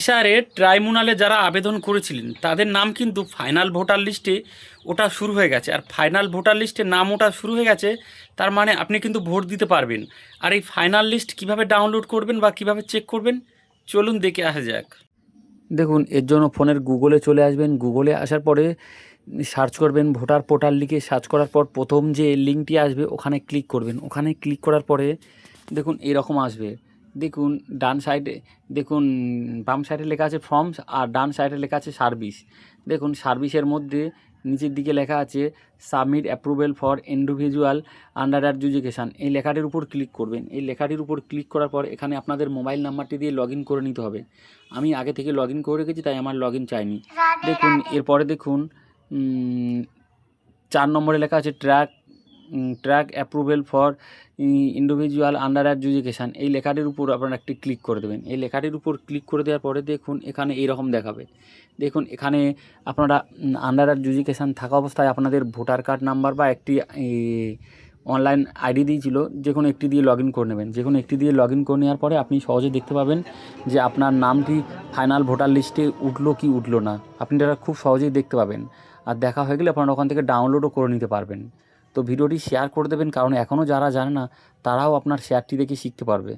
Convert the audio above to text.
স্যারে ট্রাইব্যুনালে যারা আবেদন করেছিলেন তাদের নাম কিন্তু ফাইনাল ভোটার লিস্টে ওটা শুরু হয়ে গেছে। আর ফাইনাল ভোটার লিস্টে নাম ওটা শুরু হয়ে গেছে, তার মানে আপনি কিন্তু ভোট দিতে পারবেন। আর এই ফাইনাল লিস্ট কিভাবে ডাউনলোড করবেন বা কিভাবে চেক করবেন, চলুন দেখে আসা যাক। দেখুন, এর জন্য ফোনের গুগলে চলে আসবেন। গুগলে আসার পরে সার্চ করবেন ভোটার পোর্টাল লিখে। সার্চ করার পর প্রথম যে লিঙ্কটি আসবে ওখানে ক্লিক করবেন। ওখানে ক্লিক করার পরে দেখুন এরকম আসবে। দেখুন ডান সাইডে, দেখুন বাম সাইডে লেখা আছে ফর্মস আর ডান সাইডে লেখা আছে সার্ভিস। দেখুন সার্ভিসের মধ্যে নিচের দিকে লেখা আছে submit approval for individual under education. এই লেখাটির উপর ক্লিক করবেন। এই লেখাটির উপর ক্লিক করার পর এখানে আপনাদের মোবাইল নাম্বারটি দিয়ে লগ ইন করে নিতে হবে। আমি আগে থেকে লগ ইন করে রেখেছি, তাই আমার লগ ইন চাইনি। দেখুন এরপরে দেখুন 4 নম্বরে লেখা আছে track approval for individual under education. এই লেখাটির উপর আপনারা একটি ক্লিক করে দেবেন। এই লেখাটির উপর ক্লিক করে দেওয়ার পরে দেখুন এখানে এইরকম দেখাবে। দেখুন এখানে আপনারা আন্ডার এডুকেশান থাকা অবস্থায় আপনাদের ভোটার কার্ড নাম্বার বা একটি অনলাইন আইডি দিয়েছিল, যে কোনো একটি দিয়ে লগ ইন করে নেবেন। যে কোনো একটি দিয়ে লগ ইন করে নেওয়ার পরে আপনি সহজে দেখতে পাবেন যে আপনার নামটি ফাইনাল ভোটার লিস্টে উঠলো কি উঠলো না। আপনি এটা খুব সহজেই দেখতে পাবেন। আর দেখা হয়ে গেলে আপনারা ওখান থেকে ডাউনলোডও করে নিতে পারবেন। তো ভিডিওটি শেয়ার করে দেবেন, কারণ এখনও যারা জানে না তারাও আপনার শেয়ারটি দেখে শিখতে পারবে।